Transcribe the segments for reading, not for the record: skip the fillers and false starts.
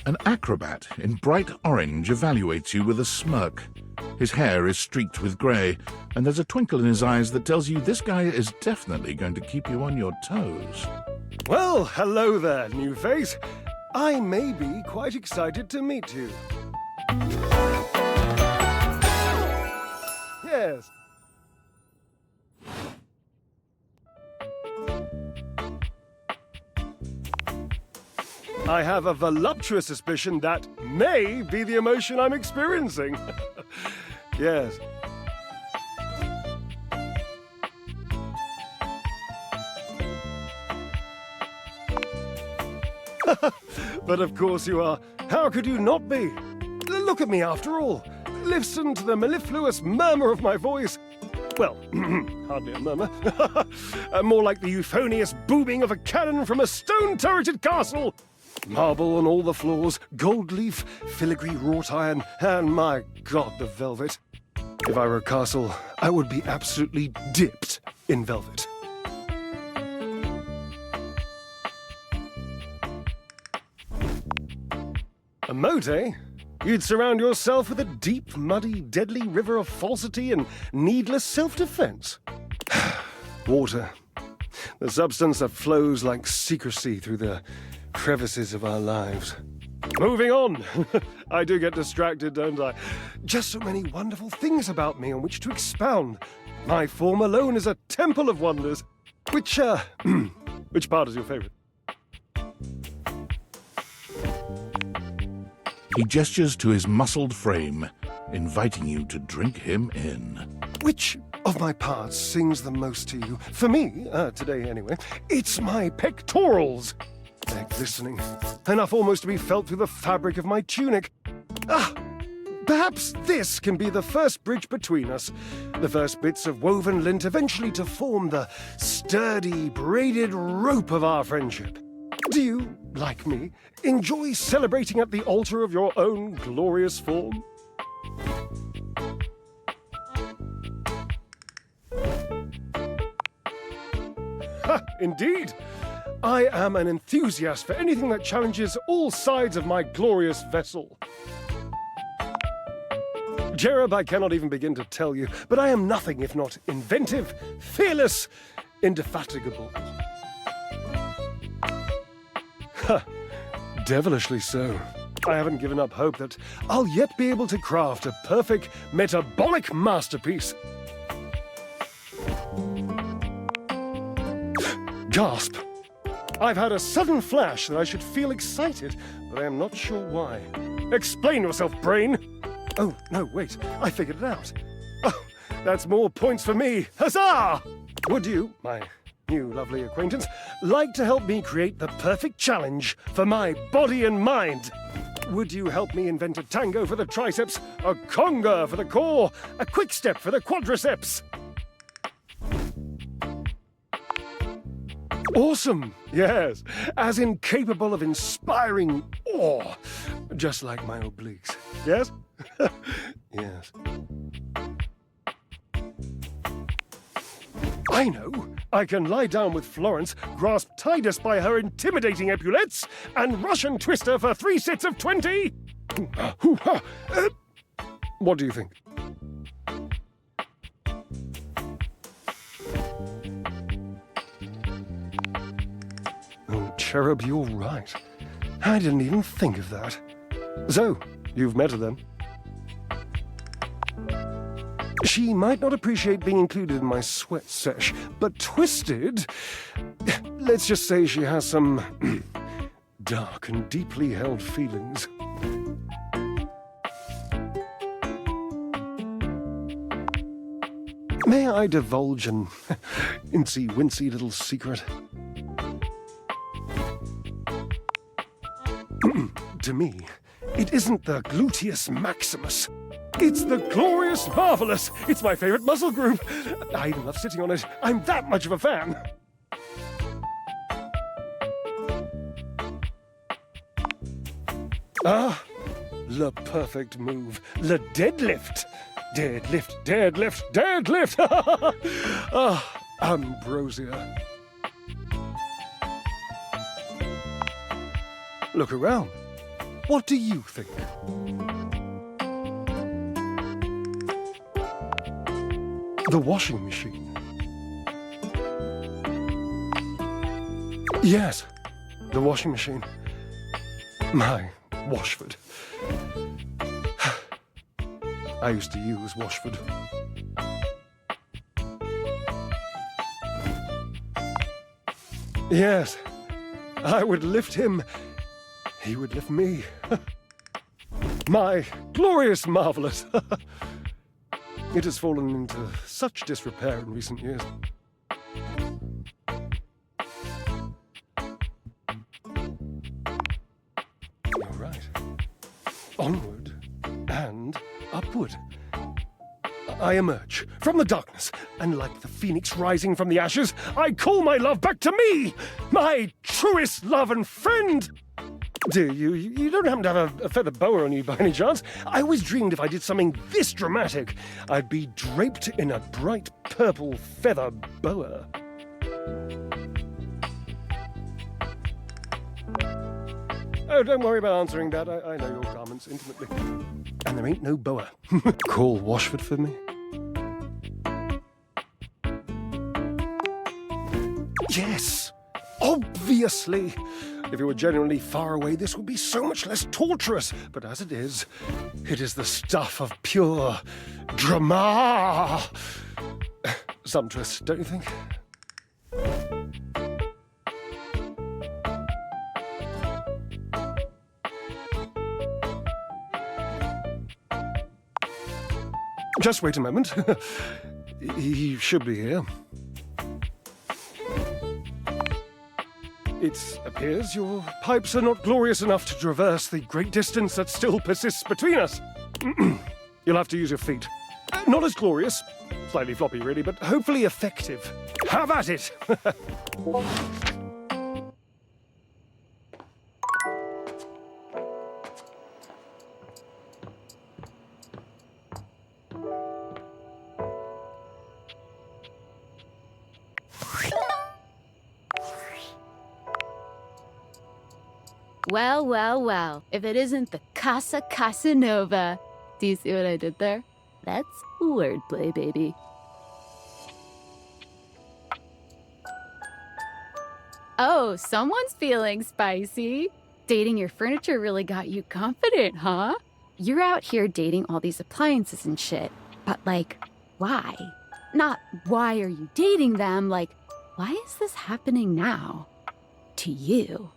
An acrobat in bright orange evaluates you with a smirk. His hair is streaked with grey, and there's a twinkle in his eyes that tells you this guy is definitely going to keep you on your toes. Well, hello there, new face. I may be quite excited to meet you. Yes. I have a voluptuous suspicion that may be the emotion I'm experiencing. Yes. But of course you are. How could you not be? Look at me after all. Listen to the mellifluous murmur of my voice. Well, hardly a murmur. More like the euphonious booming of a cannon from a stone-turreted castle. Marble on all the floors, gold leaf, filigree wrought iron, and my God, the velvet. If I were a castle, I would be absolutely dipped in velvet. A moat, eh? You'd surround yourself with a deep, muddy, deadly river of falsity and needless self-defense. Water. The substance that flows like secrecy through the crevices of our lives. Moving on. I do get distracted, don't I? Just so many wonderful things about me on which to expound. My form alone is a temple of wonders. Which part is your favorite? He gestures to his muscled frame, inviting you to drink him in. Which of my parts sings the most to you? For me, today anyway, it's my pectorals. They're glistening, enough almost to be felt through the fabric of my tunic. Perhaps this can be the first bridge between us. The first bits of woven lint eventually to form the sturdy, braided rope of our friendship. Do you, like me, enjoy celebrating at the altar of your own glorious form? Ha, indeed! I am an enthusiast for anything that challenges all sides of my glorious vessel. Jerub, I cannot even begin to tell you, but I am nothing if not inventive, fearless, indefatigable. Ha! Devilishly so. I haven't given up hope that I'll yet be able to craft a perfect metabolic masterpiece. Gasp! I've had a sudden flash that I should feel excited, but I am not sure why. Explain yourself, brain! Oh, no, wait, I figured it out. Oh, that's more points for me. Huzzah! Would you, my new lovely acquaintance, like to help me create the perfect challenge for my body and mind? Would you help me invent a tango for the triceps, a conga for the core, a quick step for the quadriceps? Awesome! Yes, as incapable of inspiring awe, just like my obliques. Yes? Yes. I know! I can lie down with Florence, grasp Titus by her intimidating epaulettes, and Russian twist her for 3 sets of 20! What do you think? Oh, Cherub, you're right. I didn't even think of that. So, you've met her then? She might not appreciate being included in my sweat sesh, but Twisted, let's just say she has some dark and deeply held feelings. May I divulge an incy-wincy little secret? To me, it isn't the gluteus maximus. It's the glorious marvelous. It's my favorite muscle group. I even love sitting on it. I'm that much of a fan. Ah, the perfect move. The deadlift. Deadlift, deadlift, deadlift. Ah, ambrosia. Look around. What do you think? The washing machine. Yes, the washing machine. My Washford. I used to use Washford. Yes, I would lift him. He would lift me. My glorious marvelous. It has fallen into such disrepair in recent years. You're right. Onward and upward. I emerge from the darkness, and like the phoenix rising from the ashes, I call my love back to me, my truest love and friend. Dear, you don't happen to have a feather boa on you by any chance? I always dreamed if I did something this dramatic, I'd be draped in a bright purple feather boa. Oh, don't worry about answering that. I know your garments intimately. And there ain't no boa. Call Washford for me. Yes, obviously. If you were genuinely far away, this would be so much less torturous. But as it is the stuff of pure drama. Sumptuous, don't you think? Just wait a moment. He should be here. It appears your pipes are not glorious enough to traverse the great distance that still persists between us. You'll have to use your feet. Not as glorious, slightly floppy really, but hopefully effective. Have at it! Well, well, well, if it isn't the Casa Casanova. Do you see what I did there? That's wordplay, baby. Oh, someone's feeling spicy. Dating your furniture really got you confident, huh? You're out here dating all these appliances and shit. But, like, why? Not why are you dating them, like, why is this happening now? To you.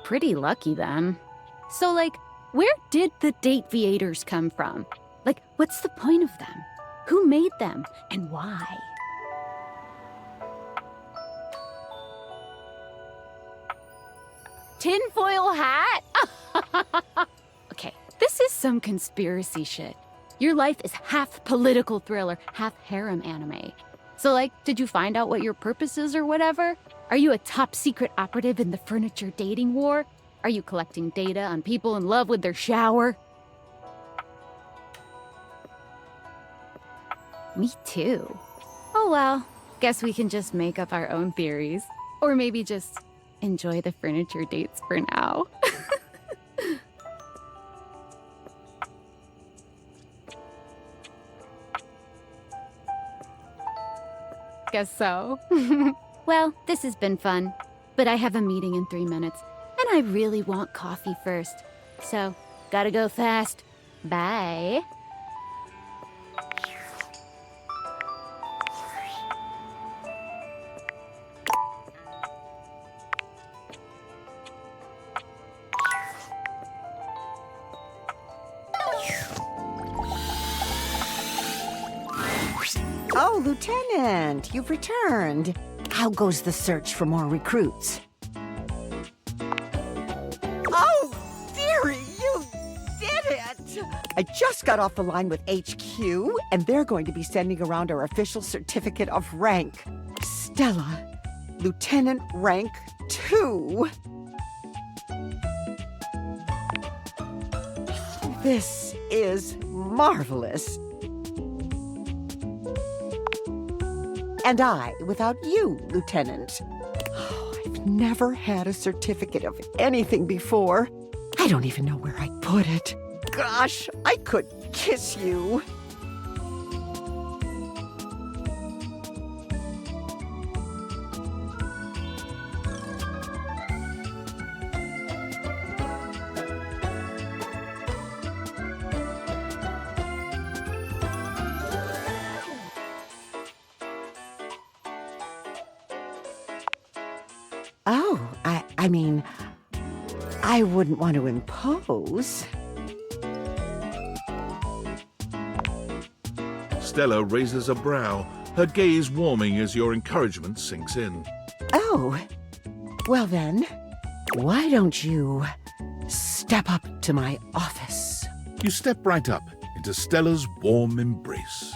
Pretty lucky then. So, like, where did the Dateviators come from? Like, what's the point of them? Who made them, and why? Tinfoil hat? Okay, this is some conspiracy shit. Your life is half political thriller, half harem anime. So, like, did you find out what your purpose is or whatever? Are you a top secret operative in the furniture dating war? Are you collecting data on people in love with their shower? Me too. Oh well, guess we can just make up our own theories. Or maybe just enjoy the furniture dates for now. Guess so. Well, this has been fun, but I have a meeting in 3 minutes, and I really want coffee first. So, gotta go fast. Bye. Oh, Lieutenant, you've returned. How goes the search for more recruits? Oh, dearie, you did it! I just got off the line with HQ, and they're going to be sending around our official certificate of rank. Stella, Lieutenant rank 2. This is marvelous. And I without you, Lieutenant. Oh, I've never had a certificate of anything before. I don't even know where I'd put it. Gosh, I could kiss you. Oh, I mean, I wouldn't want to impose. Stella raises a brow, her gaze warming as your encouragement sinks in. Oh, well then, why don't you step up to my office? You step right up into Stella's warm embrace.